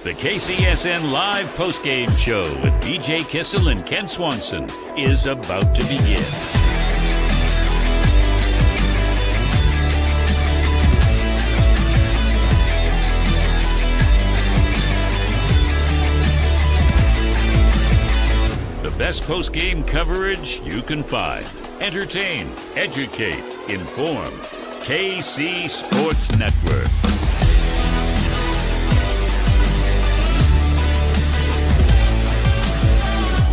The KCSN Live Postgame Show with BJ Kissel and Ken Swanson is about to begin. The best postgame coverage you can find. Entertain, educate, inform. KC Sports Network.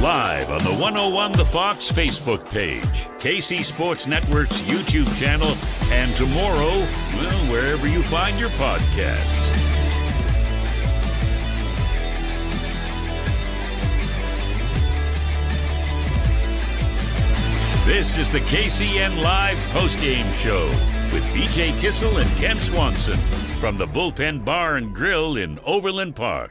Live on the 101 The Fox Facebook page, KC Sports Network's YouTube channel, and tomorrow, well, wherever you find your podcasts. This is the KCN Live Postgame Show with BJ Kissel and Ken Swanson from the Bullpen Bar and Grill in Overland Park.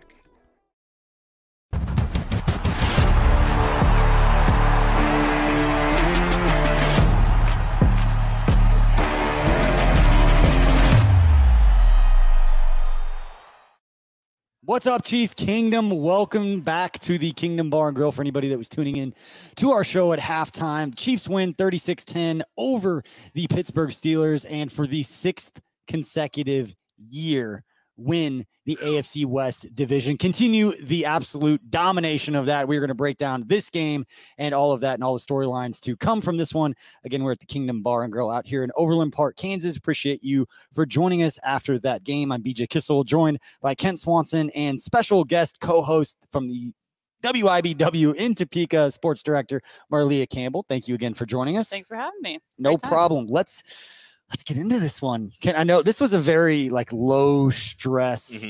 What's up, Chiefs Kingdom? Welcome back to the Kingdom Bar and Grill for anybody that was tuning in to our show at halftime. Chiefs win 36-10 over the Pittsburgh Steelers, and for the 6th consecutive year, win the AFC West division. Continue the absolute domination of that. We're going to break down this game and all of that and all the storylines to come from this one. Again, we're at the Kingdom Bar and Grill out here in Overland Park, Kansas. Appreciate you for joining us after that game. I'm BJ Kissel, joined by Kent Swanson and special guest co-host from the WIBW in Topeka, sports director Marleah Campbell. Thank you again for joining us. Thanks for having me. No problem. Let's get into this one. I know this was a very low stress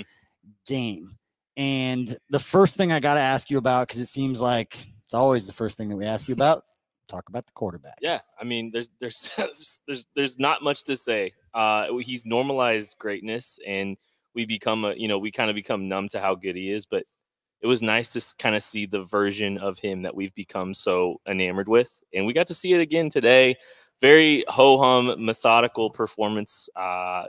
game. And the first thing I got to ask you about, because it seems like it's always the first thing that we ask you about, talk about the quarterback. Yeah. I mean, there's not much to say. He's normalized greatness, and we kind of become numb to how good he is, but it was nice to kind of see the version of him that we've become so enamored with. And we got to see it again today. Very ho-hum, methodical performance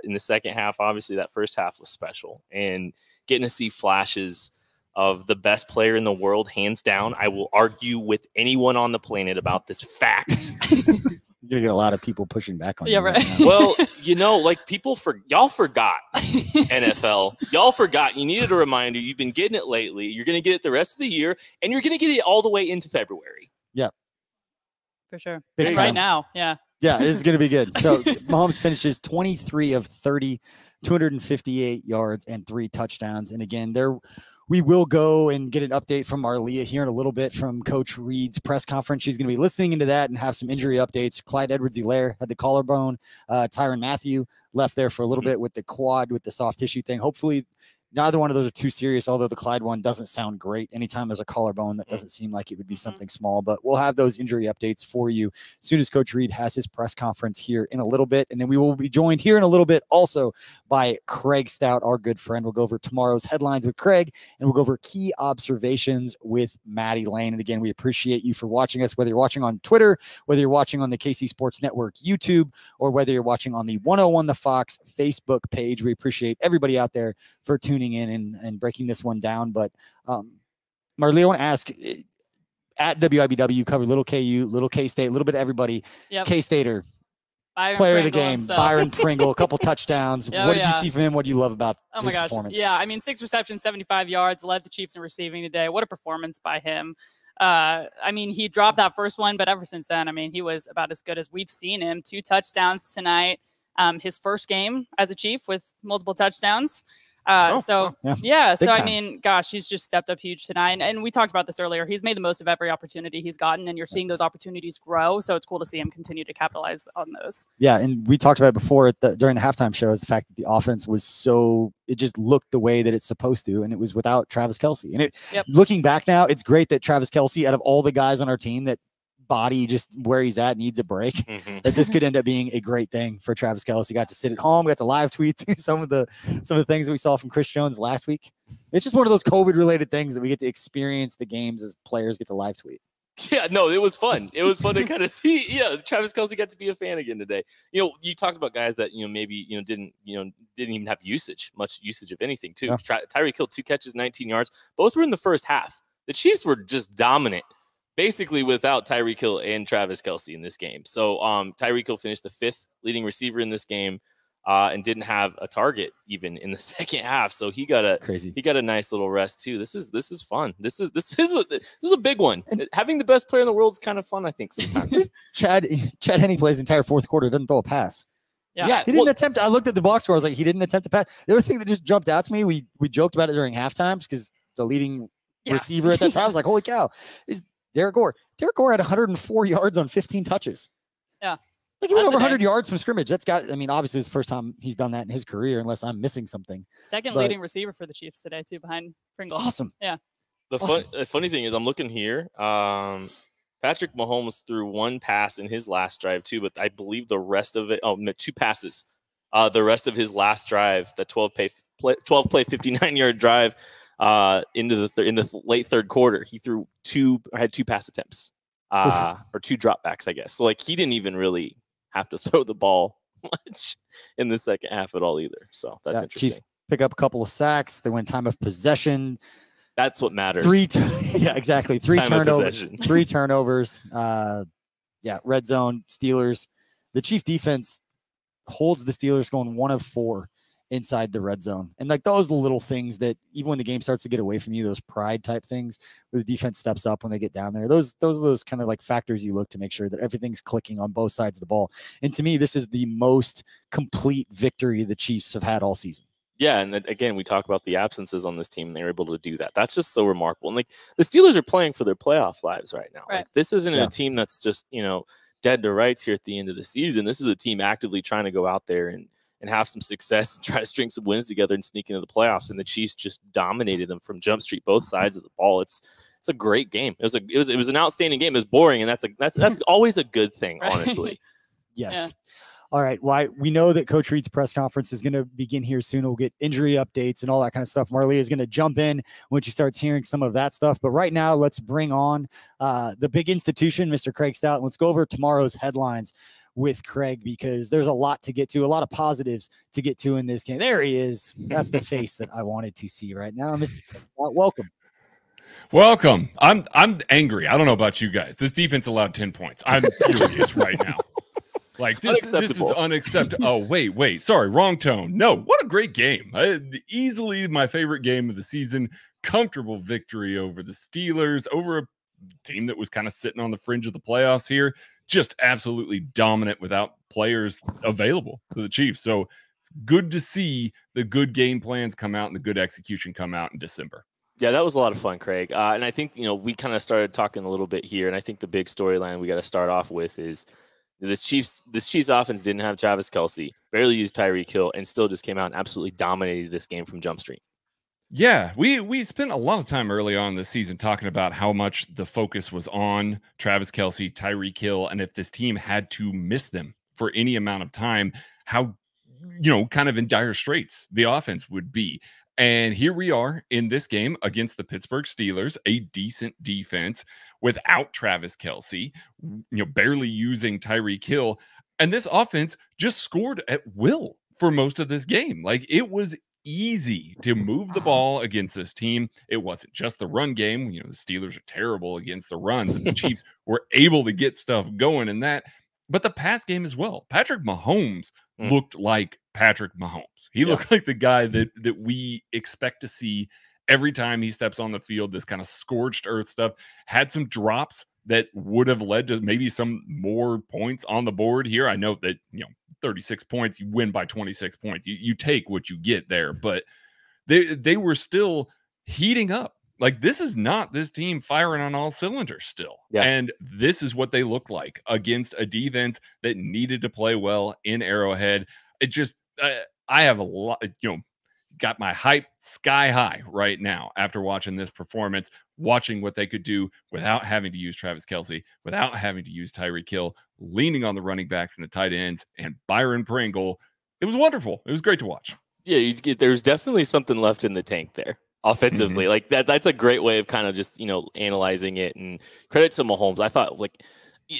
in the second half. Obviously, that first half was special. And getting to see flashes of the best player in the world, hands down. I will argue with anyone on the planet about this fact. You're going to get a lot of people pushing back on you. Right. Well, y'all forgot NFL. Y'all forgot. You needed a reminder. You've been getting it lately. You're going to get it the rest of the year, and you're going to get it all the way into February. Yeah. For sure. Right now, yeah. Yeah, this is going to be good. So Mahomes finishes 23 of 30, 258 yards and 3 touchdowns. And again, we will go and get an update from Marleah here in a little bit from Coach Reed's press conference. She's going to be listening into that and have some injury updates. Clyde Edwards-Helaire had the collarbone. Tyrann Mathieu left there for a little bit with the quad, with the soft tissue thing. Hopefully, neither one of those are too serious, although the Clyde one doesn't sound great. Anytime there's a collarbone, that doesn't seem like it would be something small. But we'll have those injury updates for you as soon as Coach Reed has his press conference here in a little bit. And then we will be joined here in a little bit also by Craig Stout, our good friend. We'll go over tomorrow's headlines with Craig, and we'll go over key observations with Maddie Lane. And again, we appreciate you for watching us, whether you're watching on Twitter, whether you're watching on the KC Sports Network YouTube, or whether you're watching on the 101 The Fox Facebook page. We appreciate everybody out there for tuning in and breaking this one down. But Marleah, I want to ask, at WIBW, you covered little KU, little K-State, a little bit of everybody. Yep. K-Stater, Byron player Pringle of the game, himself. Byron Pringle, a couple touchdowns. What did you see from him? What do you love about his performance? Yeah, I mean, 6 receptions, 75 yards, led the Chiefs in receiving today. What a performance by him. I mean, he dropped that first one, but ever since then, I mean, he was about as good as we've seen him. 2 touchdowns tonight. His first game as a Chief with multiple touchdowns. So I mean, gosh, he's just stepped up huge tonight. And we talked about this earlier. He's made the most of every opportunity he's gotten, and you're seeing those opportunities grow. So it's cool to see him continue to capitalize on those. Yeah, and we talked about it before during the halftime show, is the fact that the offense was it just looked the way that it's supposed to, and it was without Travis Kelce. And looking back now, it's great that Travis Kelce, out of all the guys on our team that body just where he's at needs a break, that this could end up being a great thing for Travis Kelce. Got to sit at home, got to live tweet some of the things that we saw from Chris Jones last week. It's just one of those COVID related things that we get to experience the games as players get to live tweet. Yeah, no, it was fun. It was fun to kind of see. Yeah, Travis Kelce got to be a fan again today. You talked about guys that maybe didn't even have much usage of anything too. Yeah. Tyreek Hill 2 catches, 19 yards. Both were in the first half. The Chiefs were just dominant, basically without Tyreek Hill and Travis Kelce in this game. So Tyreek Hill finished the 5th leading receiver in this game. And didn't have a target even in the second half, so he got a nice little rest too. This is fun. This is a big one. Having the best player in the world is kind of fun, I think, sometimes. Chad Henne plays the entire fourth quarter, doesn't throw a pass. Yeah, he didn't attempt. I looked at the box score. I was like, he didn't attempt to pass. The other thing that just jumped out to me, we joked about it during halftime because the leading receiver at that time was like, holy cow, is Derek Gore. Derek Gore had 104 yards on 15 touches. Yeah. Like he went over 100 yards from scrimmage. Obviously it's the first time he's done that in his career, unless I'm missing something. Second leading receiver for the Chiefs today, too, behind Pringle. Awesome. Yeah. The funny thing is, I'm looking here. Patrick Mahomes threw one pass in his last drive, too, but I believe the rest of it, 2 passes. The rest of his last drive, the 12-play 59-yard drive in the late third quarter, he had 2 pass attempts or 2 dropbacks, I guess. So, he didn't even really have to throw the ball much in the second half at all either. So that's interesting. Chiefs pick up a couple of sacks. They win time of possession. That's what matters. Exactly. 3 turnovers. 3 turnovers. Red zone, Steelers. The Chiefs defense holds the Steelers going 1 of 4 inside the red zone. And those little things that even when the game starts to get away from you, those pride type things where the defense steps up when they get down there, those kind of factors you look to make sure that everything's clicking on both sides of the ball. And to me, this is the most complete victory the Chiefs have had all season. Yeah, and again, we talk about the absences on this team, and they're able to do that. That's just so remarkable. And the Steelers are playing for their playoff lives right now. Right. This isn't a team that's just, dead to rights here at the end of the season. This is a team actively trying to go out there and have some success and try to string some wins together and sneak into the playoffs. And the Chiefs just dominated them from Jump Street, both sides of the ball. It's a great game. It was an outstanding game. It was boring, and that's always a good thing, honestly. Yes. Yeah. All right. Well, we know that Coach Reed's press conference is going to begin here soon. We'll get injury updates and all that kind of stuff. Marleah is going to jump in when she starts hearing some of that stuff. But right now, let's bring on the big institution, Mr. Craig Stout. And let's go over tomorrow's headlines with Craig, because there's a lot to get to, a lot of positives to get to in this game. There he is. That's the face that I wanted to see right now. Mr. Welcome. Welcome. I'm angry. I don't know about you guys. This defense allowed 10 points. I'm furious right now. This is unacceptable. Oh, wait. Sorry, wrong tone. No, what a great game. Easily my favorite game of the season. Comfortable victory over the Steelers, over a team that was kind of sitting on the fringe of the playoffs here. Just absolutely dominant without players available to the Chiefs. So it's good to see the good game plans come out and the good execution come out in December. Yeah, that was a lot of fun, Craig. And I think, we kind of started talking a little bit here, and I think the big storyline we got to start off with is this Chiefs offense didn't have Travis Kelce, barely used Tyreek Hill, and still just came out and absolutely dominated this game from Jump Street. Yeah, we spent a lot of time early on this season talking about how much the focus was on Travis Kelce, Tyreek Hill, and if this team had to miss them for any amount of time, how, kind of in dire straits the offense would be. And here we are in this game against the Pittsburgh Steelers, a decent defense without Travis Kelce, barely using Tyreek Hill. And this offense just scored at will for most of this game. It was easy to move the ball against this team. It wasn't just the run game. The Steelers are terrible against the runs, and the Chiefs were able to get stuff going in that. But the pass game as well. Patrick Mahomes looked like Patrick Mahomes. He looked like the guy that we expect to see every time he steps on the field. This kind of scorched earth stuff. Had some drops that would have led to maybe some more points on the board here. I know that, 36 points, you win by 26 points. You take what you get there, but they were still heating up. This is not this team firing on all cylinders still. Yeah. And this is what they look like against a defense that needed to play well in Arrowhead. It just, I have a lot, got my hype sky high right now after watching this performance, watching what they could do without having to use Travis Kelce, without having to use Tyreek Hill, leaning on the running backs and the tight ends, and Byron Pringle. It was wonderful. It was great to watch. Yeah, there's definitely something left in the tank there. offensively. Like that's a great way of kind of just, you know, analyzing it. And credit to Mahomes. I thought, like,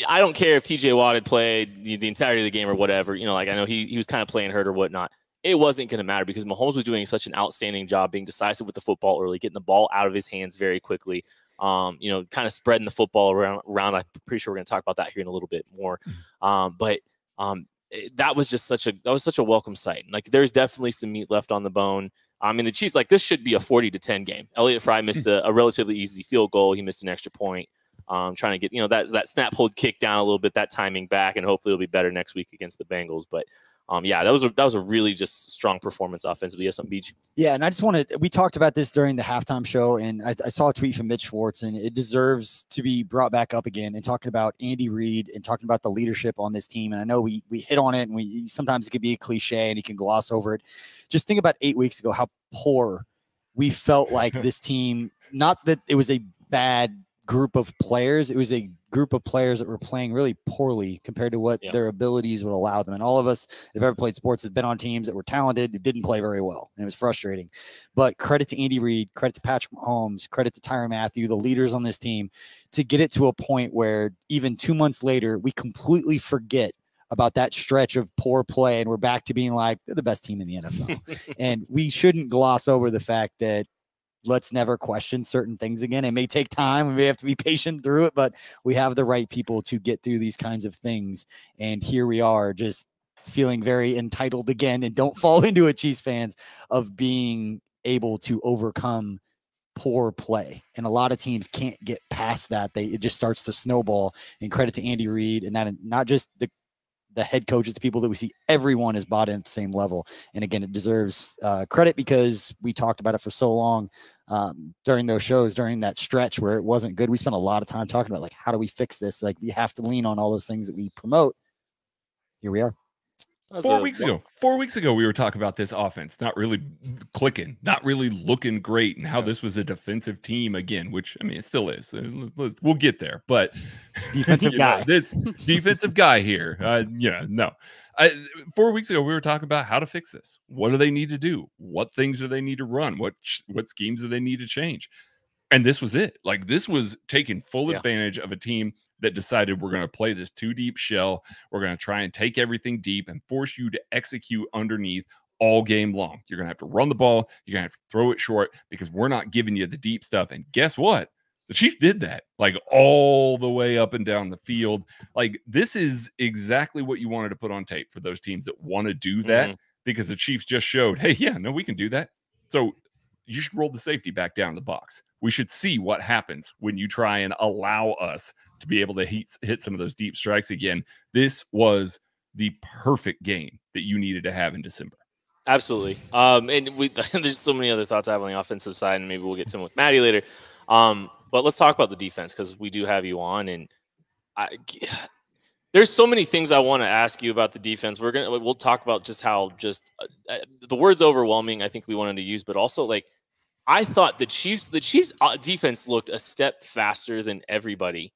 I don't care if TJ Watt had played the entirety of the game or whatever, you know, like I know he was kind of playing hurt or whatnot. It wasn't going to matter because Mahomes was doing such an outstanding job being decisive with the football early, getting the ball out of his hands very quickly. You know, kind of spreading the football around. I'm pretty sure we're going to talk about that here in a little bit more. That was just such a welcome sight. Like, there's definitely some meat left on the bone. I mean, the Chiefs, like, this should be a 40-10 game. Elliott Fry missed a relatively easy field goal. He missed an extra point. Trying to get, you know, that snap hold kick down a little bit, that timing back, and hopefully it'll be better next week against the Bengals. But yeah, that was a really just strong performance offensively. Yes, on Beach. Yeah, and I just want to. We talked about this during the halftime show, and I saw a tweet from Mitch Schwartz, and it deserves to be brought back up again. And talking about Andy Reid and talking about the leadership on this team. And I know we hit on it, and we sometimes it could be a cliche, and you can gloss over it. Just think about 8 weeks ago how poor we felt like this team. Not that it was a bad group of players, it was a group of players that were playing really poorly compared to what their abilities would allow them. And all of us that have ever played sports have been on teams that were talented who didn't play very well, and it was frustrating. But credit to Andy Reid, credit to Patrick Mahomes, credit to Tyrann Mathieu, the leaders on this team, to get it to a point where even 2 months later we completely forget about that stretch of poor play, and we're back to being like, they're the best team in the NFL. And we shouldn't gloss over the fact that let's never question certain things again. It may take time. We may have to be patient through it, but we have the right people to get through these kinds of things. And here we are, just feeling very entitled again, and don't fall into it, Chiefs fans, of being able to overcome poor play. And a lot of teams can't get past that. It just starts to snowball. And credit to Andy Reid, and that not just the head coaches, the people that we see, everyone is bought in at the same level. And again, it deserves credit because we talked about it for so long during those shows, during that stretch where it wasn't good. We spent a lot of time talking about, like, how do we fix this? Like, we have to lean on all those things that we promote. Here we are. 4 weeks ago, we were talking about this offense not really clicking, not really looking great, and how this was a defensive team again, which, I mean, it still is. We'll get there, but defensive guy, this defensive guy here. 4 weeks ago, we were talking about how to fix this. What do they need to do? What things do they need to run? What schemes do they need to change? And this was it. Like, this was taking full advantage of a team that decided we're going to play this too deep shell. We're going to try and take everything deep and force you to execute underneath all game long. You're going to have to run the ball. You're going to have to throw it short because we're not giving you the deep stuff. And guess what? The Chiefs did that, like, all the way up and down the field. Like, this is exactly what you wanted to put on tape for those teams that want to do that, because the Chiefs just showed, hey, yeah, no, we can do that. So you should roll the safety back down the box. We should see what happens when you try and allow us to be able to hit some of those deep strikes again. This was the perfect game that you needed to have in December. Absolutely. And there's so many other thoughts I have on the offensive side, and maybe we'll get to them with Maddie later. But let's talk about the defense, because we do have you on, and there's so many things I want to ask you about the defense. We'll talk about just how the word's overwhelming, I think we wanted to use, but also, like, I thought the Chiefs defense looked a step faster than everybody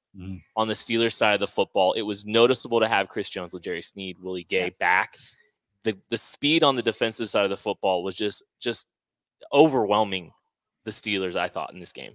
on the Steelers side of the football. It was noticeable to have Chris Jones, L'Jarius Sneed, Willie Gay back. The speed on the defensive side of the football was just overwhelming the Steelers, I thought, in this game.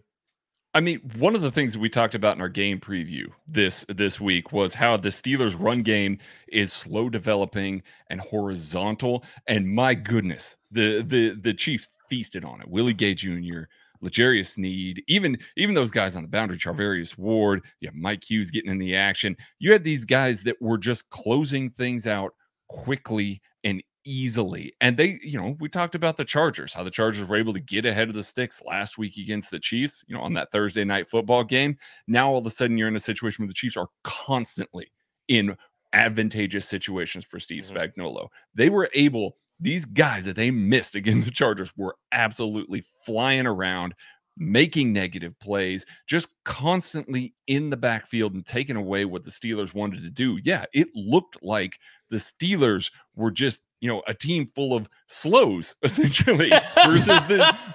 I mean, one of the things that we talked about in our game preview this week was how the Steelers' run game is slow developing and horizontal. And my goodness, the Chiefs feasted on it. Willie Gay Jr., L'Jarius Sneed, even those guys on the boundary, Charvarius Ward, you have Mike Hughes getting in the action. You had these guys that were just closing things out quickly and easily. And they, we talked about the Chargers, how the Chargers were able to get ahead of the sticks last week against the Chiefs, on that Thursday night football game. Now, all of a sudden, you're in a situation where the Chiefs are constantly in advantageous situations for Steve Spagnuolo. They were able, these guys that they missed against the Chargers were absolutely flying around, making negative plays, just constantly in the backfield and taking away what the Steelers wanted to do. Yeah, it looked like the Steelers were just, a team full of slows, essentially,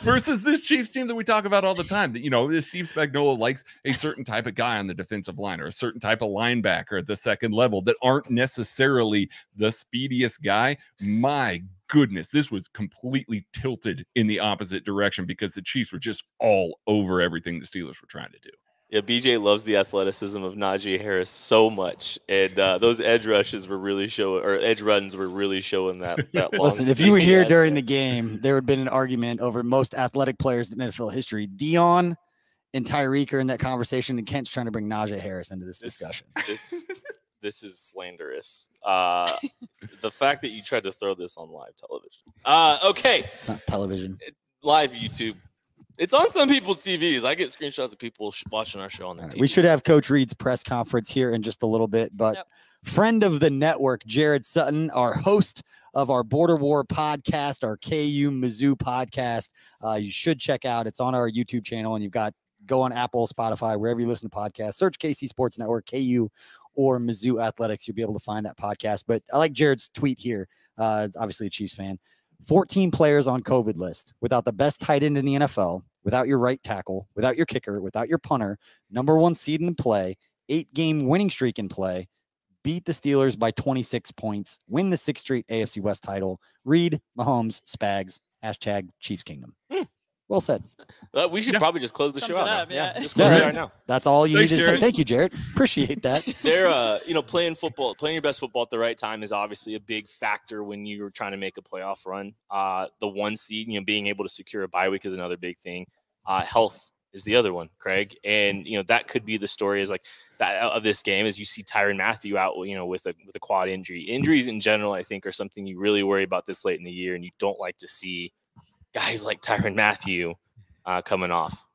versus this Chiefs team that we talk about all the time. That, Steve Spagnuolo likes a certain type of guy on the defensive line or a certain type of linebacker at the second level that aren't necessarily the speediest guy. My goodness, this was completely tilted in the opposite direction because the Chiefs were just all over everything the Steelers were trying to do. Yeah, BJ loves the athleticism of Najee Harris so much, and those edge rushes were really showing, or edge runs were really showing that long. Listen, if you were here during the game, there would have been an argument over most athletic players in NFL history. Dion and Tyreek are in that conversation, and Kent's trying to bring Najee Harris into this discussion. This is slanderous. The fact that you tried to throw this on live television. Okay. It's not television. Live YouTube. It's on some people's TVs. I get screenshots of people watching our show on their TVs. We should have Coach Reed's press conference here in just a little bit, but friend of the network, Jared Sutton, our host of our Border War podcast, our KU Mizzou podcast, you should check out. It's on our YouTube channel, and go on Apple, Spotify, wherever you listen to podcasts. Search KC Sports Network, KU, or Mizzou Athletics. You'll be able to find that podcast. But I like Jared's tweet here. Obviously a Chiefs fan. 14 players on COVID list without the best tight end in the NFL, without your right tackle, without your kicker, without your punter, #1 seed in play, 8-game winning streak in play, beat the Steelers by 26 points, win the 6th-Straight AFC West title. Reed, Mahomes, Spags, #Chiefs Kingdom. Well said. We should probably just close the show out. Just close it right now. That's all you need to Jared. say. Thank you, Jared. Appreciate that. They're, playing football, playing your best football at the right time is obviously a big factor when you're trying to make a playoff run. The 1 seed, being able to secure a bye week is another big thing. Health is the other one, Craig, and that could be the story is like that of this game as you see Tyrann Mathieu out, with a quad injury. Injuries in general, I think, are something you really worry about this late in the year, and you don't like to see guys like Tyrann Mathieu coming off.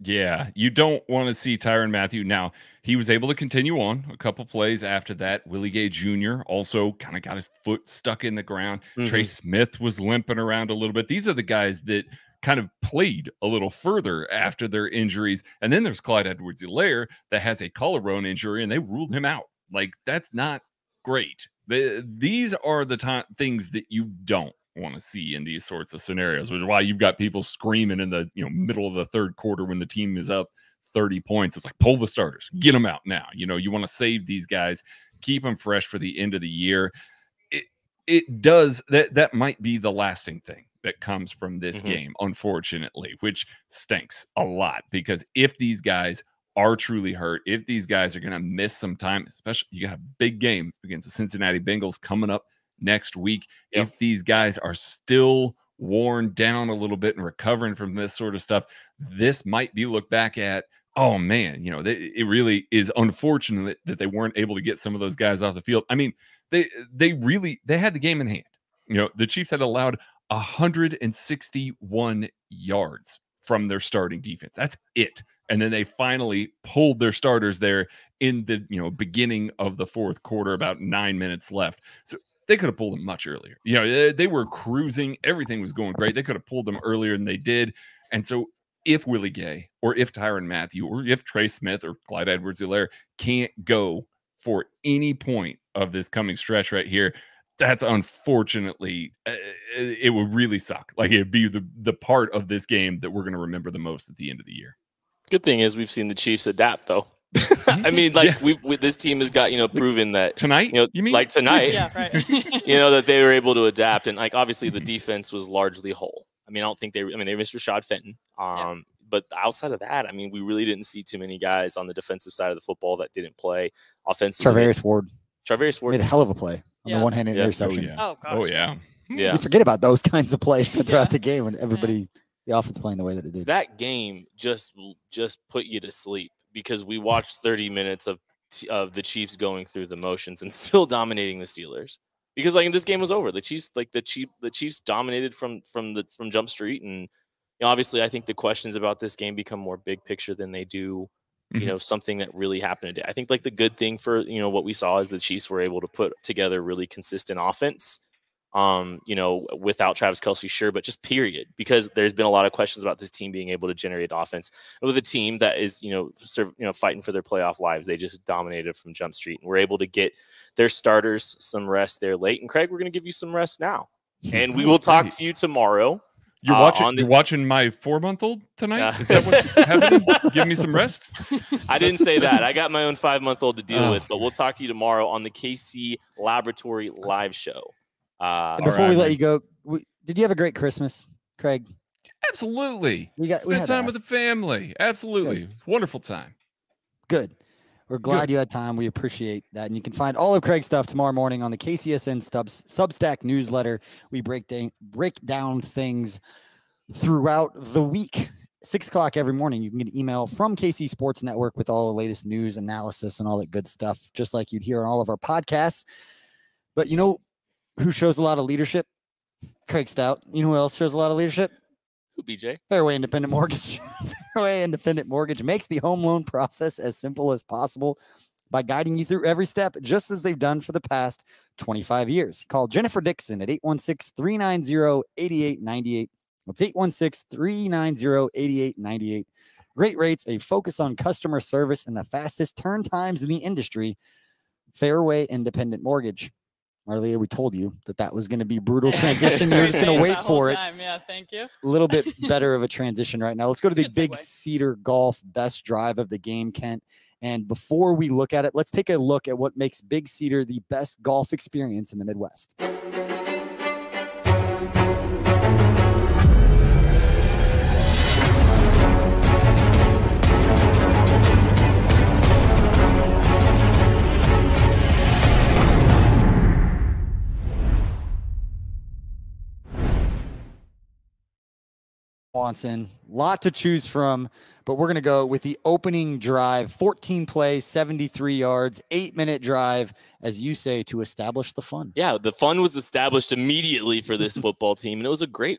Yeah, you don't want to see Tyrann Mathieu. Now, he was able to continue on a couple plays after that. Willie Gay Jr. also kind of got his foot stuck in the ground. Trey Smith was limping around a little bit. These are the guys that kind of played a little further after their injuries. And then there's Clyde Edwards-Helaire that has a collarbone injury, and they ruled him out. Like, that's not great. These are the things that you don't want to see in these sorts of scenarios, which is why you've got people screaming in the middle of the third quarter when the team is up 30 points. It's like, pull the starters, get them out now. You want to save these guys, keep them fresh for the end of the year. It does that might be the lasting thing that comes from this game, unfortunately, which stinks a lot, because if these guys are truly hurt, if these guys are going to miss some time, especially you got a big game against the Cincinnati Bengals coming up next week. If these guys are still worn down a little bit and recovering from this sort of stuff, this might be looked back at, oh man, it really is unfortunate that they weren't able to get some of those guys off the field. I mean, they had the game in hand. The Chiefs had allowed 161 yards from their starting defense. That's it. And then they finally pulled their starters there in the beginning of the fourth quarter, about 9 minutes left. So they could have pulled them much earlier. They were cruising. Everything was going great. They could have pulled them earlier than they did. And so if Willie Gay or if Tyrann Mathieu or if Trey Smith or Clyde Edwards-Helaire can't go for any point of this coming stretch right here, that's unfortunately, it would really suck. Like, it'd be the part of this game that we're going to remember the most at the end of the year. Good thing is we've seen the Chiefs adapt, though. I mean, this team has got proven that tonight. You mean like tonight? Yeah, right. That they were able to adapt, and obviously the defense was largely whole. I mean, I don't think they missed Rashad Fenton. But outside of that, I mean, we really didn't see too many guys on the defensive side of the football that didn't play offensively. Travarius Ward made a hell of a play on the one-handed interception. Oh gosh. Oh yeah. You forget about those kinds of plays throughout the game when everybody. The offense playing the way that it did. That game just put you to sleep, because we watched 30 minutes of the Chiefs going through the motions and still dominating the Steelers. Because this game was over. The Chiefs dominated from Jump Street, and obviously I think the questions about this game become more big picture than they do something that really happened today. I think the good thing for what we saw is the Chiefs were able to put together really consistent offense. Without Travis Kelce, sure, but just period, because there's been a lot of questions about this team being able to generate offense with a team that is, fighting for their playoff lives. They just dominated from Jump Street, and we're able to get their starters some rest there late. And Craig, we're going to give you some rest now, and we will talk to you tomorrow. You're watching my 4-month-old tonight? Is that what's happening? Give me some rest? I didn't say that. I got my own 5-month-old to deal with, but we'll talk to you tomorrow on the KC Laboratory live show. And before we let you go, did you have a great Christmas, Craig? Absolutely. We Spent had time with the family. Absolutely. Good. Wonderful time. Good. We're glad you had time. We appreciate that. And you can find all of Craig's stuff tomorrow morning on the KCSN Substack newsletter. We break down things throughout the week. 6 o'clock every morning, you can get an email from KC Sports Network with all the latest news, analysis, and all that good stuff, just like you'd hear on all of our podcasts. But you know who shows a lot of leadership? Craig Stout. You know who else shows a lot of leadership? Who, BJ? Fairway Independent Mortgage. Fairway Independent Mortgage makes the home loan process as simple as possible by guiding you through every step, just as they've done for the past 25 years. Call Jennifer Dixon at 816-390-8898. That's 816-390-8898. Great rates, a focus on customer service, and the fastest turn times in the industry. Fairway Independent Mortgage. Marleah, we told you that was going to be brutal transition. You're just going to wait for it. Yeah, thank you. A little bit better of a transition right now. Let's go to the Big segue. Cedar Golf best drive of the game, Kent. And before we look at it, let's take a look at what makes Big Cedar the best golf experience in the Midwest. Swanson, lot to choose from, but we're going to go with the opening drive, 14 plays, 73 yards, 8-minute drive, as you say, to establish the fun. Yeah, the fun was established immediately for this football team, and it was a great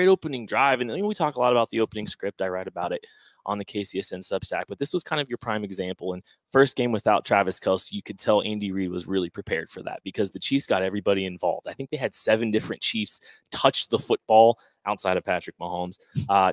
opening drive. And we talk a lot about the opening script. I write about it on the KCSN Substack, but this was kind of your prime example. And first game without Travis Kelce, you could tell Andy Reid was really prepared for that because the Chiefs got everybody involved. I think they had 7 different Chiefs touch the football outside of Patrick Mahomes,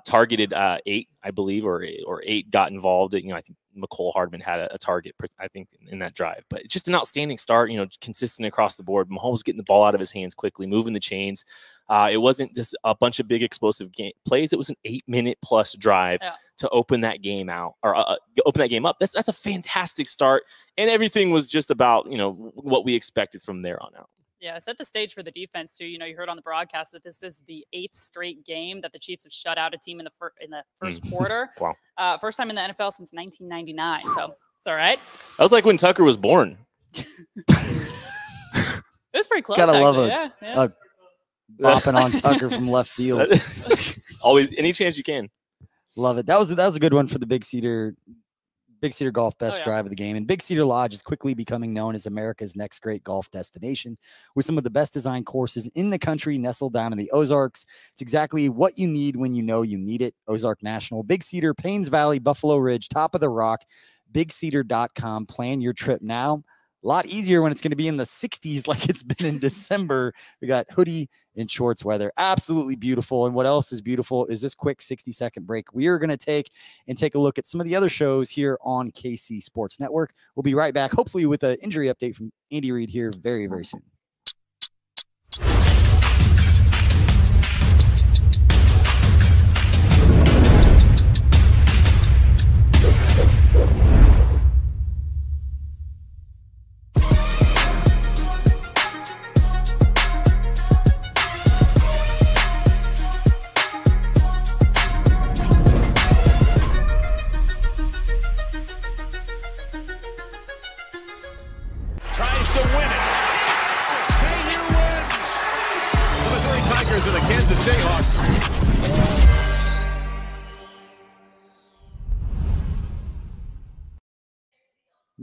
targeted 8, I believe, or 8 got involved. I think McCole Hardman had a target, I think, in that drive. But it's just an outstanding start, consistent across the board. Mahomes getting the ball out of his hands quickly, moving the chains. It wasn't just a bunch of big explosive plays. It was an 8-minute plus drive to open that game out, or open that game up. That's a fantastic start, and everything was just about what we expected from there on out. Yeah, set the stage for the defense too. You heard on the broadcast that this is the 8th straight game that the Chiefs have shut out a team in the first quarter. Wow. First time in the NFL since 1999. So it's all right. That was like when Tucker was born. It was pretty close. Gotta love actually. Yeah. Bopping on Tucker from left field. Always, any chance you can. Love it. That was a good one for the Big Cedar Golf best drive of the game. And Big Cedar Lodge is quickly becoming known as America's next great golf destination with some of the best designed courses in the country nestled down in the Ozarks. It's exactly what you need when you know you need it. Ozark National, Big Cedar, Paynes Valley, Buffalo Ridge, Top of the Rock, BigCedar.com. Plan your trip now. A lot easier when it's going to be in the 60s like it's been in December. We got hoodie and shorts weather. Absolutely beautiful. And what else is beautiful is this quick 60-second break we are going to take a look at some of the other shows here on KC Sports Network. We'll be right back, hopefully with an injury update from Andy Reid here very, very soon.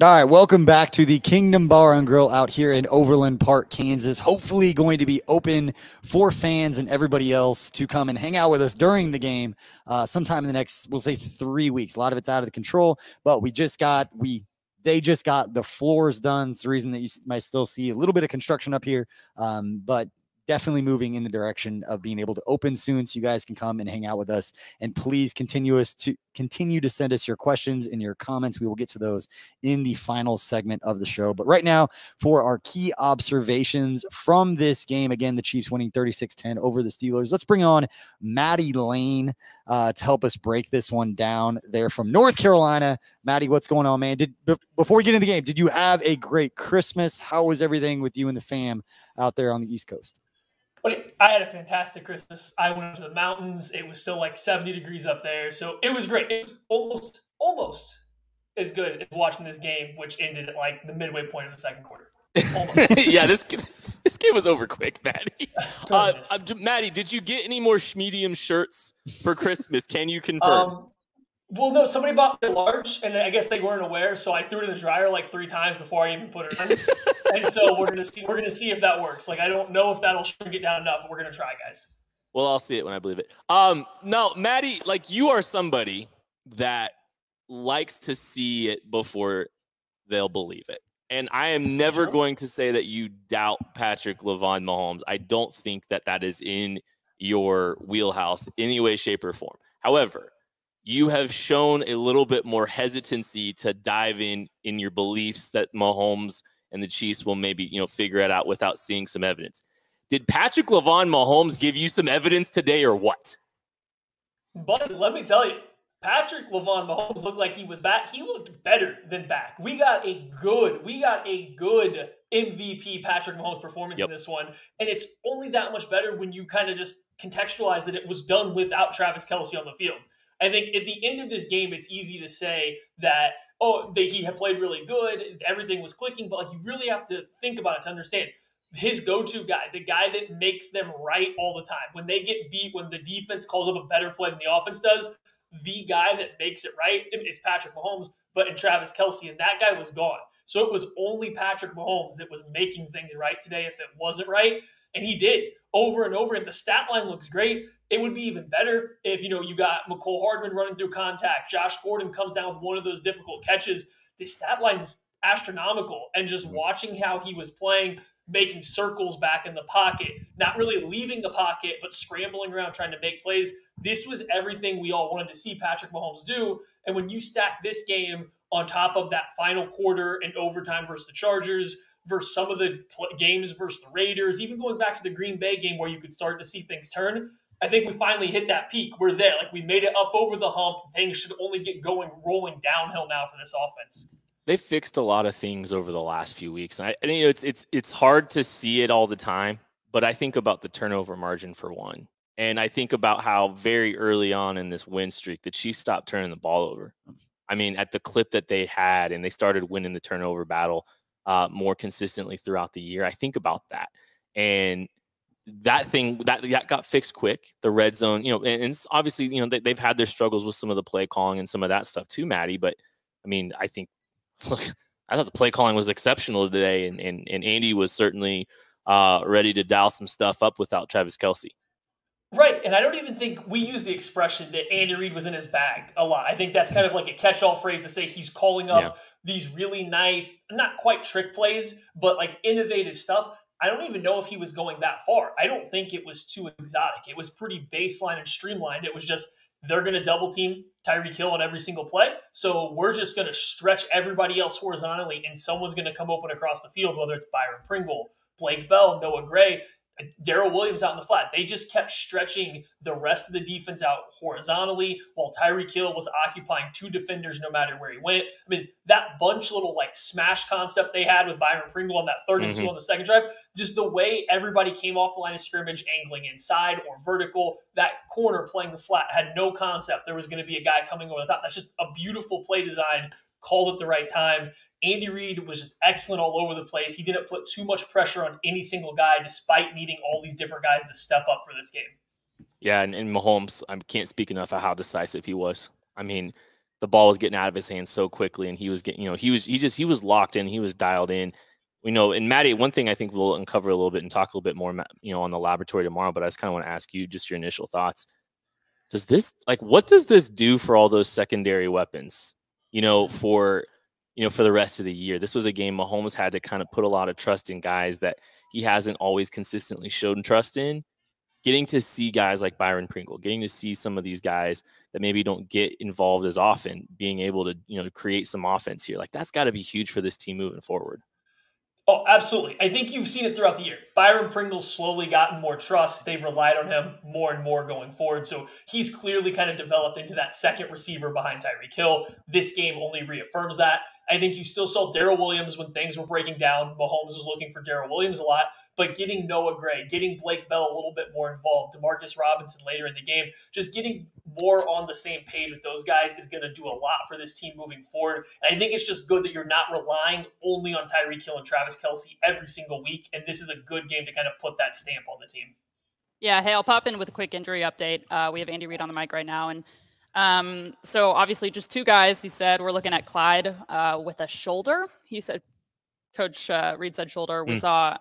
All right, welcome back to the Kingdom Bar and Grill out here in Overland Park, Kansas. Hopefully going to be open for fans and everybody else to come and hang out with us during the game sometime in the next, we'll say 3 weeks. A lot of it's out of the control, but they just got the floors done. It's the reason that you might still see a little bit of construction up here, but definitely moving in the direction of being able to open soon so you guys can come and hang out with us. And please continue to send us your questions and your comments. We will get to those in the final segment of the show. But right now, for our key observations from this game, again, the Chiefs winning 36-10 over the Steelers. Let's bring on Maddie Lane to help us break this one down. They're from North Carolina. Maddie, what's going on, man? Before we get into the game, did you have a great Christmas? How was everything with you and the fam out there on the East Coast? But I had a fantastic Christmas. I went to the mountains. It was still like 70 degrees up there. So it was great. It was almost as good as watching this game, which ended at like the midway point of the second quarter. Almost. Yeah, this game was over quick, Maddie. Maddie, did you get any more medium shirts for Christmas? Can you confirm? Well, no, somebody bought me a large, and I guess they weren't aware, so I threw it in the dryer like 3 times before I even put it on. And so we're gonna see if that works. Like, I don't know if that'll shrink it down enough, but we're gonna try, guys. Well, I'll see it when I believe it. No, Maddie, like, you are somebody that likes to see it before they'll believe it. And I am never going to say that you doubt Patrick LeVon Mahomes. I don't think that is in your wheelhouse in any way, shape, or form. However, you have shown a little bit more hesitancy to dive in your beliefs that Mahomes and the Chiefs will maybe, figure it out without seeing some evidence. Did Patrick LeVon Mahomes give you some evidence today or what? But let me tell you, Patrick LeVon Mahomes looked like he was back. He looked better than back. We got a good MVP Patrick Mahomes performance in this one. And it's only that much better when you kind of just contextualize that it was done without Travis Kelce on the field. I think at the end of this game, it's easy to say that, he had played really good, everything was clicking, but like, you really have to think about it to understand. His go-to guy, the guy that makes them right all the time. When they get beat, when the defense calls up a better play than the offense does, the guy that makes it right is Patrick Mahomes, but in Travis Kelce, and that guy was gone. So it was only Patrick Mahomes that was making things right today if it wasn't right, and he did over and over, and the stat line looks great. It would be even better if, you got McCole Hardman running through contact, Josh Gordon comes down with one of those difficult catches. The stat line's astronomical, and just watching how he was playing, making circles back in the pocket, not really leaving the pocket, but scrambling around trying to make plays. This was everything we all wanted to see Patrick Mahomes do. And when you stack this game on top of that final quarter and overtime versus the Chargers, versus some of the games versus the Raiders, even going back to the Green Bay game where you could start to see things turn, I think we finally hit that peak. We're there. Like, we made it up over the hump. Things should only get rolling downhill now for this offense. They fixed a lot of things over the last few weeks. And I it's hard to see it all the time, but I think about the turnover margin for one. And I think about how very early on in this win streak, the Chiefs stopped turning the ball over. I mean, at the clip that they had, and they started winning the turnover battle more consistently throughout the year. I think about that. And that thing that got fixed quick. The red zone, and it's obviously, they've had their struggles with some of the play calling and some of that stuff too, Maddie. But I mean, I thought the play calling was exceptional today, and Andy was certainly ready to dial some stuff up without Travis Kelce. Right, and I don't even think we use the expression that Andy Reid was in his bag a lot. I think that's kind of like a catch-all phrase to say he's calling up these really nice, not quite trick plays, but like innovative stuff. I don't even know if he was going that far. I don't think it was too exotic. It was pretty baseline and streamlined. It was just, they're going to double team Tyreek Hill on every single play. So we're just going to stretch everybody else horizontally, and someone's going to come open across the field, whether it's Byron Pringle, Blake Bell, Noah Gray, Darrell Williams out in the flat. They just kept stretching the rest of the defense out horizontally while Tyreek Hill was occupying 2 defenders no matter where he went. I mean, that bunch little like smash concept they had with Byron Pringle on that 3rd and 2 on the second drive, just the way everybody came off the line of scrimmage, angling inside or vertical, that corner playing the flat had no concept there was going to be a guy coming over the top. That's just a beautiful play design called at the right time. Andy Reid was just excellent all over the place. He didn't put too much pressure on any single guy despite needing all these different guys to step up for this game. Yeah, and Mahomes, I can't speak enough of how decisive he was. I mean, the ball was getting out of his hands so quickly, and he was getting, he was locked in, he was dialed in. And Maddie, one thing I think we'll uncover a little bit and talk a little bit more, on the laboratory tomorrow, but I just kind of want to ask you just your initial thoughts. What does this do for all those secondary weapons, for the rest of the year? This was a game Mahomes had to kind of put a lot of trust in guys that he hasn't always consistently shown trust in. Getting to see guys like Byron Pringle, getting to see some of these guys that maybe don't get involved as often, being able to, to create some offense here. Like, that's got to be huge for this team moving forward. Oh, absolutely. I think you've seen it throughout the year. Byron Pringle's slowly gotten more trust. They've relied on him more and more going forward. So he's clearly kind of developed into that second receiver behind Tyreek Hill. This game only reaffirms that. I think you still saw Darrell Williams when things were breaking down. Mahomes was looking for Darrell Williams a lot. but getting Noah Gray, getting Blake Bell a little bit more involved, Demarcus Robinson later in the game, just getting more on the same page with those guys is going to do a lot for this team moving forward. And I think it's just good that you're not relying only on Tyreek Hill and Travis Kelce every single week, and this is a good game to kind of put that stamp on the team. Yeah, hey, I'll pop in with a quick injury update. We have Andy Reid on the mic right now, and so obviously just two guys. He said we're looking at Clyde with a shoulder. He said, Coach Reid said shoulder. We saw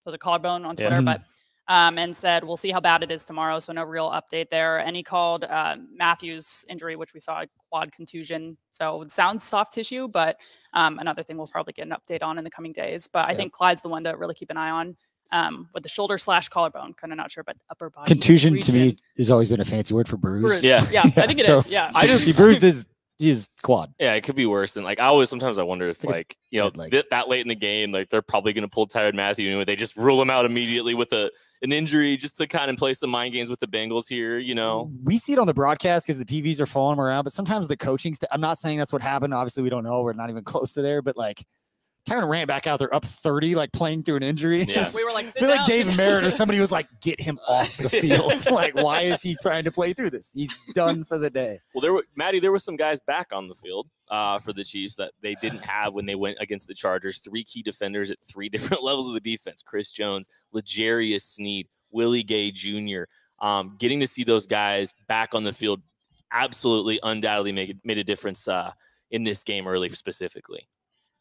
was a collarbone on Twitter, but and said we'll see how bad it is tomorrow. So no real update there. And he called Matthews' injury, which we saw a quad contusion. So it sounds soft tissue, but another thing we'll probably get an update on in the coming days. But I think Clyde's the one to really keep an eye on. With the shoulder / collarbone, kind of not sure, but upper body. Contusion region. to me has always been a fancy word for bruise. Yeah, I think it is. Yeah, He bruised his quad. Yeah, it could be worse. And like sometimes I wonder if like that late in the game, like they're probably going to pull Tyrann Mathieu anyway. They just rule him out immediately with an injury just to kind of play some mind games with the Bengals here. We see it on the broadcast because the TVs are following him around, but sometimes the coaching. I'm not saying that's what happened. Obviously, we don't know. We're not even close to there, but like. Tyrann ran back out there up 30, like playing through an injury. Yeah. We were like, I feel like Dave Merritt or somebody was like, get him off the field. Like, why is he trying to play through this? He's done for the day. Well, there were some guys back on the field for the Chiefs that they didn't have when they went against the Chargers. 3 key defenders at 3 different levels of the defense. Chris Jones, L'Jarius Sneed, Willie Gay Jr. Getting to see those guys back on the field absolutely, undoubtedly made a difference in this game early specifically.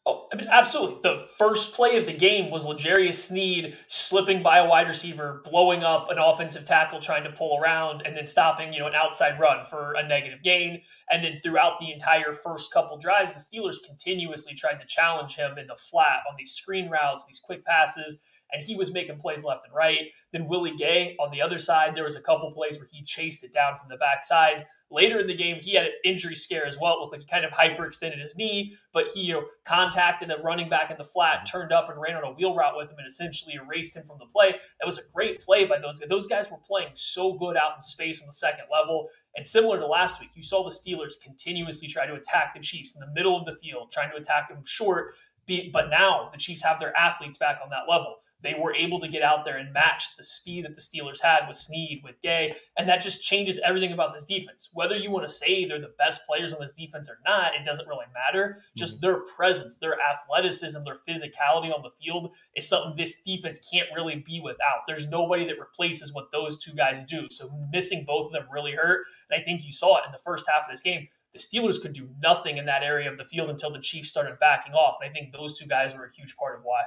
Oh, I mean, absolutely. The first play of the game was L'Jarius Sneed slipping by a wide receiver, blowing up an offensive tackle trying to pull around, and then stopping, an outside run for a negative gain. And then throughout the entire first couple drives, the Steelers continuously tried to challenge him in the flat on these screen routes, these quick passes, and he was making plays left and right. Then Willie Gay on the other side, there was a couple plays where he chased it down from the backside. Later in the game, he had an injury scare as well. It looked like he kind of hyperextended his knee, but he contacted a running back in the flat, turned up and ran on a wheel route with him and essentially erased him from the play. That was a great play by those guys. Those guys were playing so good out in space on the second level. And similar to last week, you saw the Steelers continuously try to attack the Chiefs in the middle of the field, trying to attack them short. But now the Chiefs have their athletes back on that level. They were able to get out there and match the speed that the Steelers had with Sneed, with Gay, and that just changes everything about this defense. Whether you want to say they're the best players on this defense or not, it doesn't really matter. Just their presence, their athleticism, their physicality on the field is something this defense can't really be without. There's nobody that replaces what those two guys do. So missing both of them really hurt, and I think you saw it in the first half of this game. The Steelers could do nothing in that area of the field until the Chiefs started backing off, and I think those two guys were a huge part of why.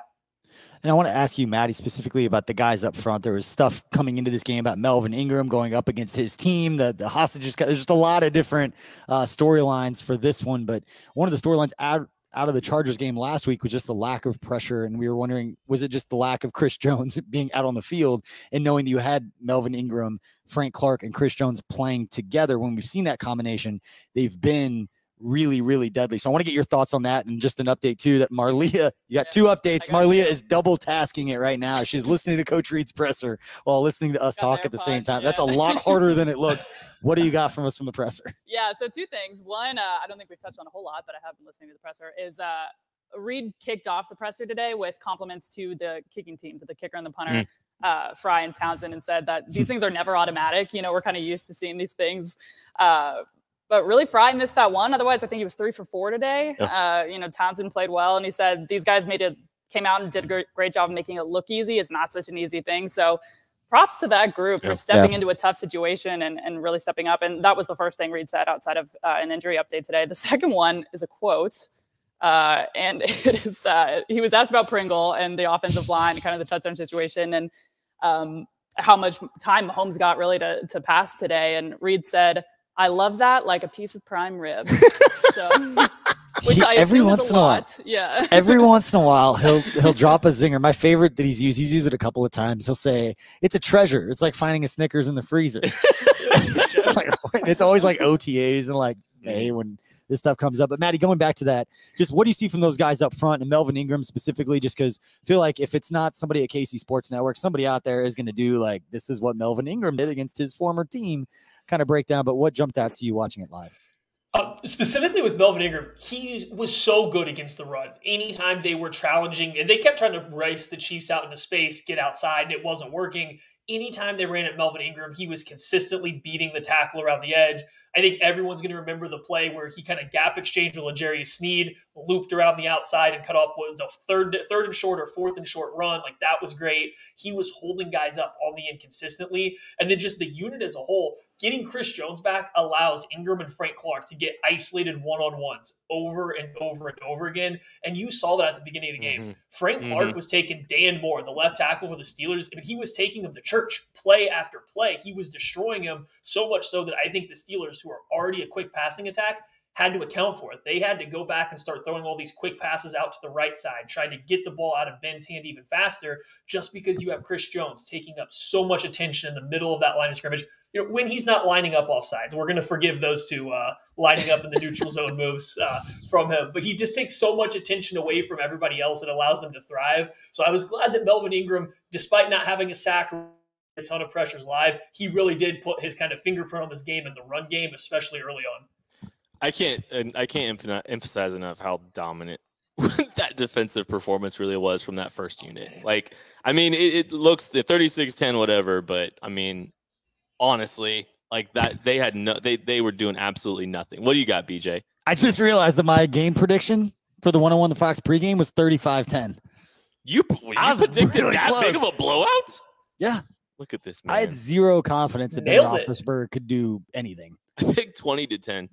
And I want to ask you, Maddie, specifically about the guys up front. There was stuff coming into this game about Melvin Ingram going up against his team, the hostages. There's just a lot of different storylines for this one. But one of the storylines out of the Chargers game last week was just the lack of pressure. And we were wondering, was it just the lack of Chris Jones being out on the field and knowing that you had Melvin Ingram, Frank Clark, and Chris Jones playing together? When we've seen that combination, they've been really, really deadly. So I want to get your thoughts on that, and just an update too that Marleah, you got 2 updates. Marleah is double tasking it right now. She's listening to Coach Reid's presser while listening to us talk at the same time. That's a lot harder than it looks. What do you got from us from the presser? Yeah, so 2 things. One, I don't think we've touched on a whole lot, but I have been listening to the presser, is Reid kicked off the presser today with compliments to the kicking team, to the kicker and the punter, Fry and Townsend, and said that these things are never automatic. We're kind of used to seeing these things. But really, Fry missed that one. Otherwise, I think he was 3 for 4 today. Yeah. Townsend played well, and he said these guys came out and did a great job of making it look easy. It's not such an easy thing. So props to that group for stepping into a tough situation and really stepping up. And that was the first thing Reid said outside of an injury update today. The second one is a quote. And it is he was asked about Pringle and the offensive line, kind of the touchdown situation, and how much time Mahomes got really to pass today. And Reid said, "I love that like a piece of prime rib." So, which I assume is a lot. Yeah. Every once in a while, he'll drop a zinger. My favorite that he's used it a couple of times. He'll say, "It's a treasure. It's like finding a Snickers in the freezer." It's just like, it's always like OTAs and like May when this stuff comes up. But Maddie, going back to that, just what do you see from those guys up front and Melvin Ingram specifically? Just because I feel like if it's not somebody at KC Sports Network, somebody out there is going to do like, this is what Melvin Ingram did against his former team kind of breakdown. But what jumped out to you watching it live? Specifically with Melvin Ingram, he was so good against the run. Anytime they were challenging, and they kept trying to race the Chiefs out into space, get outside, and it wasn't working. Anytime they ran at Melvin Ingram, he was consistently beating the tackle around the edge. I think everyone's going to remember the play where he kind of gap exchanged with L'Jarius Sneed, looped around the outside and cut off what was a third and short or fourth and short run. Like, that was great. He was holding guys up on the end consistently. And then just the unit as a whole, getting Chris Jones back allows Ingram and Frank Clark to get isolated one-on-ones over and over and over again. And you saw that at the beginning of the game. Frank Clark was taking Dan Moore, the left tackle for the Steelers, and he was taking him to church play after play. He was destroying him so much so that I think the Steelers, who are already a quick passing attack, had to account for it. They had to go back and start throwing all these quick passes out to the right side, trying to get the ball out of Ben's hand even faster, just because you have Chris Jones taking up so much attention in the middle of that line of scrimmage. You know, when he's not lining up off sides, we're going to forgive those two lining up in the neutral zone moves from him. But he just takes so much attention away from everybody else and allows them to thrive. So I was glad that Melvin Ingram, despite not having a sack or a ton of pressures live, he really did put his kind of fingerprint on this game in the run game, especially early on. I can't emphasize enough how dominant that defensive performance really was from that first unit. Like, I mean, it looks the 36-10, whatever, but I mean, honestly, like that, they were doing absolutely nothing. What do you got, BJ? I just realized that my game prediction for the 101 The Fox pregame was 35-10. You predicted really that close. Big of a blowout? Yeah. Look at this, man. I had zero confidence that Ben Roethlisberger could do anything. I picked 20-10.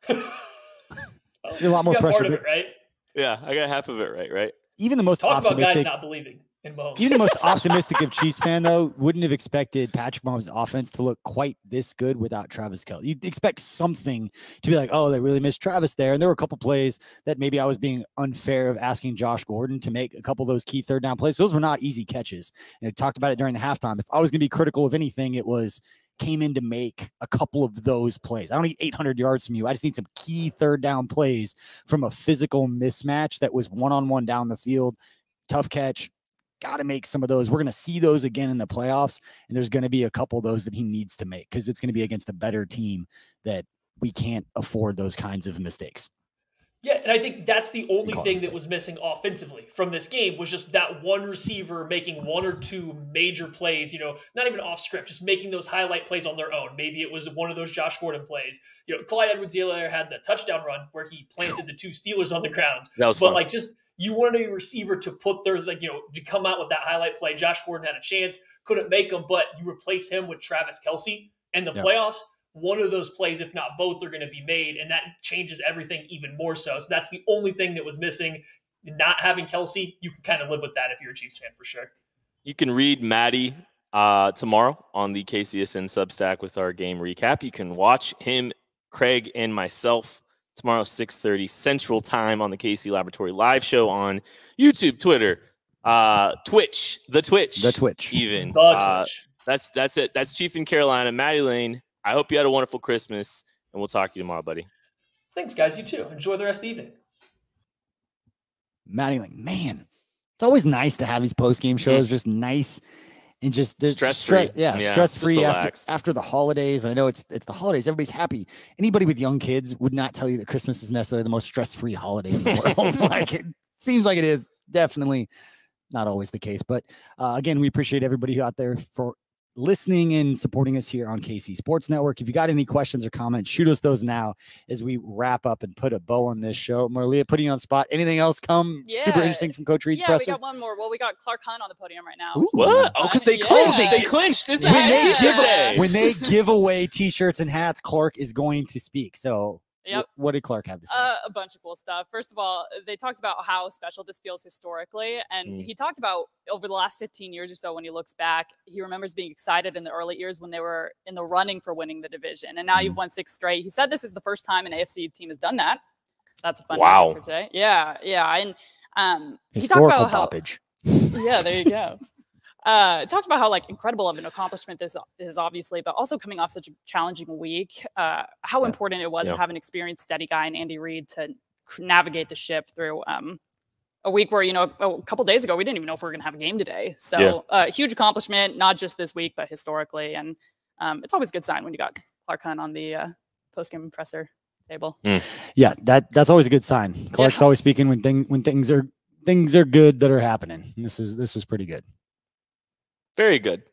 A lot more pressure. Part of it, right? Yeah, I got half of it right? Even the most Talk optimistic, about guys not believing in Mahomes. Even the most optimistic of Chiefs fan, though, wouldn't have expected Patrick Mahomes' offense to look quite this good without Travis Kelce. You'd expect something to be like, oh, they really missed Travis there. And there were a couple plays that maybe I was being unfair of asking Josh Gordon to make a couple of those key third down plays. Those were not easy catches. And I talked about it during the halftime. If I was going to be critical of anything, it was came in to make a couple of those plays. I don't need 800 yards from you. I just need some key third down plays from a physical mismatch that was one-on-one down the field. Tough catch. Got to make some of those. We're going to see those again in the playoffs, and there's going to be a couple of those that he needs to make because it's going to be against a better team that we can't afford those kinds of mistakes. Yeah, and I think that's the only thing that was missing offensively from this game was just that one receiver making one or two major plays, you know, not even off script, just making those highlight plays on their own. Maybe it was one of those Josh Gordon plays. You know, Clyde Edwards-Helaire had the touchdown run where he planted the two Steelers on the ground. That was fun. But like just you wanted a receiver to put their, like, you know, to come out with that highlight play. Josh Gordon had a chance, couldn't make them, but you replace him with Travis Kelce in the playoffs. One of those plays, if not both, are going to be made, and that changes everything even more so. So that's the only thing that was missing. Not having Kelce, you can kind of live with that if you're a Chiefs fan for sure. You can read Maddie tomorrow on the KCSN Substack with our game recap. You can watch him, Craig, and myself tomorrow, 6:30 Central Time on the KC Laboratory live show on YouTube, Twitter, Twitch, the Twitch, even. Twitch. That's it. That's Chief in Carolina, Maddie Lane. I hope you had a wonderful Christmas, and we'll talk to you tomorrow, buddy. Thanks, guys. You too. Enjoy the rest of the evening. Maddie, like, man, it's always nice to have these post-game shows, just nice and just stress-free. Stress-free after the holidays. I know it's the holidays. Everybody's happy. Anybody with young kids would not tell you that Christmas is necessarily the most stress-free holiday in the world. Like, it seems like it is. Definitely not always the case. But again, we appreciate everybody out there for listening and supporting us here on KC Sports Network. If you got any questions or comments, shoot us those now as we wrap up and put a bow on this show. Marleah, putting you on spot. Anything else super interesting from Coach Reed's presser? Yeah, we got one more. Well, we got Clark Hunt on the podium right now. Ooh, what? Oh, because they clinched. They clinched. When they give away T-shirts and hats, Clark is going to speak. So what did Clark have to say? A bunch of cool stuff. First of all, they talked about how special this feels historically. And he talked about over the last 15 years or so, when he looks back, he remembers being excited in the early years when they were in the running for winning the division. And now you've won 6 straight. He said this is the first time an AFC team has done that. That's a fun thing to say. Yeah. And historical poppage. Yeah, there you go. Talked about how incredible of an accomplishment this is, obviously, but also coming off such a challenging week, how important it was to have an experienced, steady guy in Andy Reid to navigate the ship through a week where, a couple days ago, we didn't even know if we were going to have a game today. So huge accomplishment, not just this week, but historically. And it's always a good sign when you got Clark Hunt on the post-game presser table. Yeah, that's always a good sign. Clark's always speaking when things are good that are happening. And this was pretty good. Very good.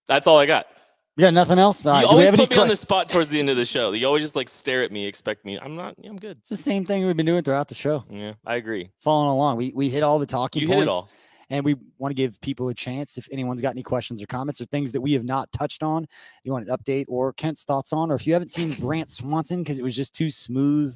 That's all I got. Yeah, nothing else. You always put me on the spot towards the end of the show. You always just like stare at me, expect me. I'm good. It's the same thing we've been doing throughout the show. Yeah, I agree. Following along, we hit all the talking points. You hit it all. And we want to give people a chance. If anyone's got any questions or comments or things that we have not touched on, you want an update or Kent's thoughts on, or if you haven't seen Grant Swanson because it was just too smooth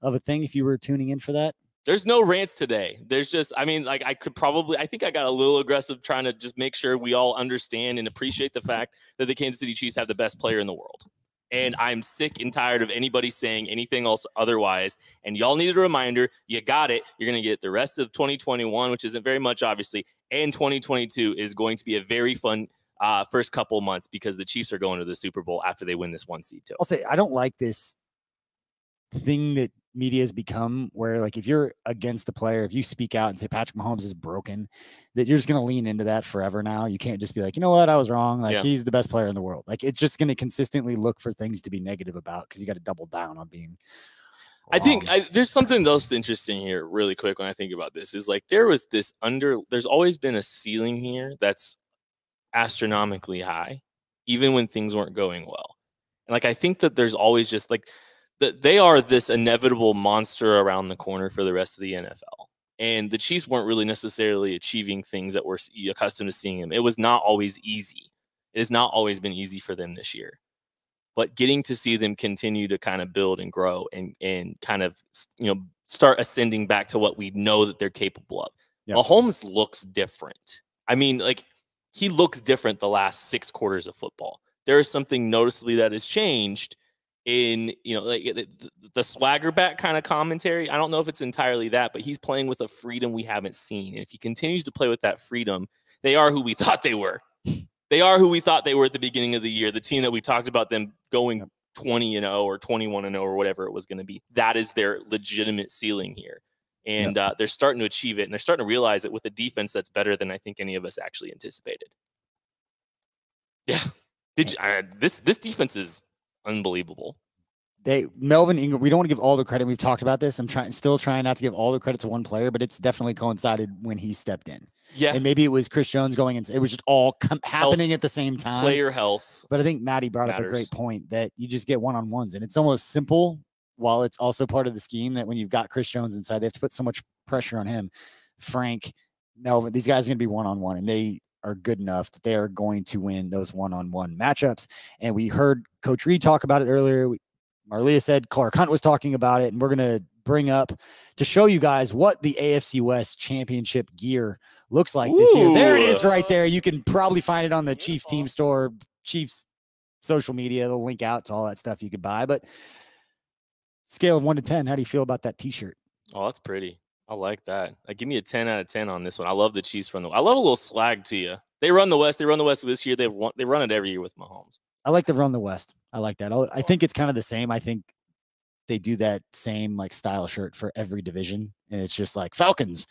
of a thing if you were tuning in for that. There's no rants today. There's just, I mean, like I think I got a little aggressive trying to just make sure we all understand and appreciate the fact that the Kansas City Chiefs have the best player in the world. And I'm sick and tired of anybody saying anything else otherwise. And y'all needed a reminder. You got it. You're going to get the rest of 2021, which isn't very much, obviously. And 2022 is going to be a very fun first couple months because the Chiefs are going to the Super Bowl after they win this 1 seed too. I'll say, I don't like this thing that media has become where, like, if you're against the player, if you speak out and say Patrick Mahomes is broken, that you're just going to lean into that forever now. You can't just be like, you know what, I was wrong. Like, he's the best player in the world. Like, it's just going to consistently look for things to be negative about because you got to double down on being wrong. I think there's something else interesting here really quick when I think about this is like there's always been a ceiling here that's astronomically high, even when things weren't going well. And like, I think that there's always just like, they are this inevitable monster around the corner for the rest of the NFL. And the Chiefs weren't really necessarily achieving things that we're accustomed to seeing them. It was not always easy. It has not always been easy for them this year. But getting to see them continue to kind of build and grow and kind of, start ascending back to what we know that they're capable of. Yep. Mahomes looks different. I mean, like, he looks different the last 6 quarters of football. There is something noticeably that has changed in, like the swagger back kind of commentary. I don't know if it's entirely that, but he's playing with a freedom we haven't seen. And if he continues to play with that freedom, they are who we thought they were. They are who we thought they were at the beginning of the year. The team that we talked about them going 20-0 or 21-0 or whatever it was going to be. That is their legitimate ceiling here. And they're starting to achieve it. And they're starting to realize it with a defense that's better than I think any of us actually anticipated. Yeah. This defense is unbelievable. Melvin Ingram, we don't want to give all the credit. We've talked about this. I'm still trying not to give all the credit to one player, but it's definitely coincided when he stepped in. Yeah. And maybe it was Chris Jones going and it was just all happening at the same time. Player health. But I think Maddie brought up a great point that you just get one-on-ones, and it's almost simple while it's also part of the scheme that when you've got Chris Jones inside, they have to put so much pressure on him. Frank, Melvin, these guys are going to be one-on-one, and they are good enough that they are going to win those one-on-one matchups. And we heard Coach Reed talk about it earlier. Marleah said Clark Hunt was talking about it, and we're going to bring up to show you guys what the AFC West championship gear looks like this year. There it is right there. You can probably find it on the Chiefs team store, Chiefs social media. They'll link out to all that stuff you could buy. But scale of 1 to 10, how do you feel about that T-shirt? Oh, that's pretty. I like that. Give me a 10 out of 10 on this one. I love the Chiefs I love a little swag to you. They run the West. They run the West this year. They run it every year with Mahomes. I like to run the West. I like that. I think it's kind of the same. I think they do that same like style shirt for every division, and it's just like Falcons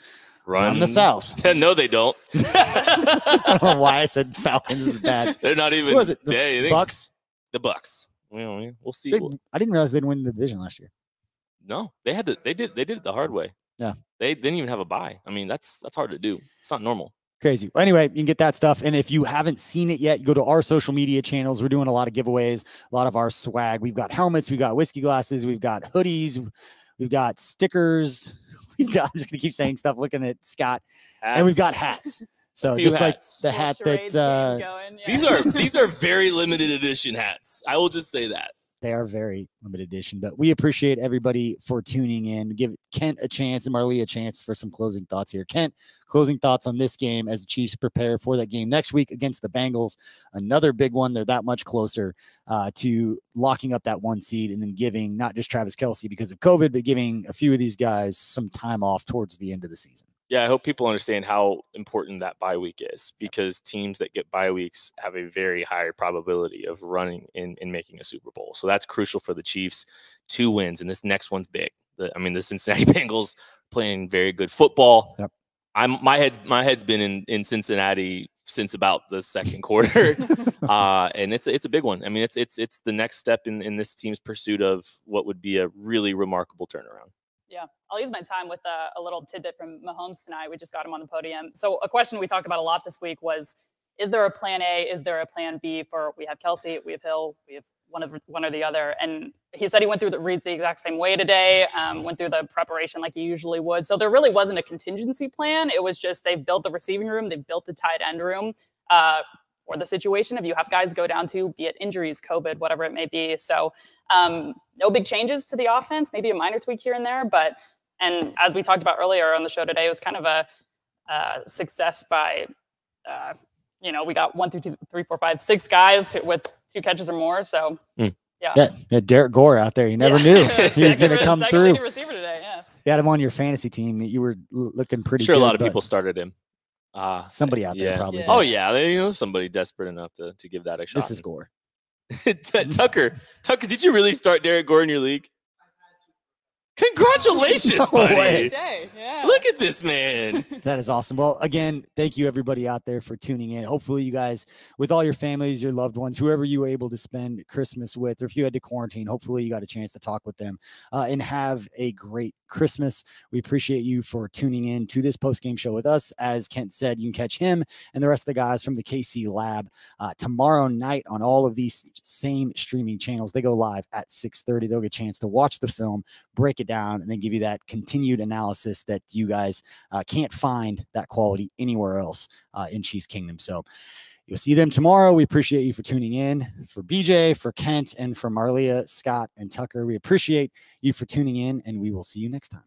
run the South. No, they don't. I don't know why I said Falcons is bad. They're not even. Who was it? The Bucks. The Bucks. We'll see. I didn't realize they didn't win the division last year. No, they had to. They did it the hard way. Yeah, they didn't even have a bye. I mean, that's hard to do. It's not normal. Crazy. Well, anyway, you can get that stuff. And if you haven't seen it yet, you go to our social media channels. We're doing a lot of giveaways, a lot of our swag. We've got helmets, we've got whiskey glasses, we've got hoodies, we've got stickers. I'm just going to keep saying stuff, looking at Scott. Hats. And we've got hats. So just hats. Like the hat that these are very limited edition hats. I will just say that. They are very limited edition, but we appreciate everybody for tuning in. Give Kent a chance and Marleah a chance for some closing thoughts here. Kent, closing thoughts on this game as the Chiefs prepare for that game next week against the Bengals. Another big one. They're that much closer to locking up that 1 seed and then giving not just Travis Kelce because of COVID, but giving a few of these guys some time off towards the end of the season. Yeah, I hope people understand how important that bye week is because teams that get bye weeks have a very high probability of running in making a Super Bowl. So that's crucial for the Chiefs. 2 wins, and this next one's big. The Cincinnati Bengals playing very good football. Yep. My head's been in Cincinnati since about the second quarter. And it's a big one. I mean, it's the next step in this team's pursuit of what would be a really remarkable turnaround. Yeah, I'll use my time with a little tidbit from Mahomes tonight. We just got him on the podium. So a question we talked about a lot this week was, is there a plan A? Is there a plan B for, we have Kelsey, we have Hill, we have one or the other. And he said he went through the reads the exact same way today, went through the preparation like he usually would. So there really wasn't a contingency plan. It was just they've built the receiving room, they've built the tight end room for the situation if you have guys go down to, be it injuries, COVID, whatever it may be. So no big changes to the offense, maybe a minor tweak here and there. But, and as we talked about earlier on the show today, it was kind of a success by, you know, we got 1, 2, 3, 4, 5, 6 guys with 2 catches or more. So, yeah, Derek Gore out there. You never knew he was going to come through. Receiver today, yeah. You had him on your fantasy team that you were looking pretty sure good. A lot of people started him. Somebody out there probably. Oh, yeah. You know, somebody desperate enough to give that a shot. This is Gore. Tucker, did you really start Derek Gore in your league? Congratulations, buddy. Yeah. Look at this man. That is awesome. Well, again, thank you everybody out there for tuning in. Hopefully you guys, with all your families, your loved ones, whoever you were able to spend Christmas with, or if you had to quarantine, hopefully you got a chance to talk with them and have a great Christmas. We appreciate you for tuning in to this post-game show with us. As Kent said, you can catch him and the rest of the guys from the KC Lab tomorrow night on all of these same streaming channels. They go live at 6:30. They'll get a chance to watch the film, break it down, and then give you that continued analysis that you guys can't find that quality anywhere else in Chiefs Kingdom. So you'll see them tomorrow. We appreciate you for tuning in. For BJ, for Kent, and for Marleah, Scott, and Tucker, we appreciate you for tuning in, and we will see you next time.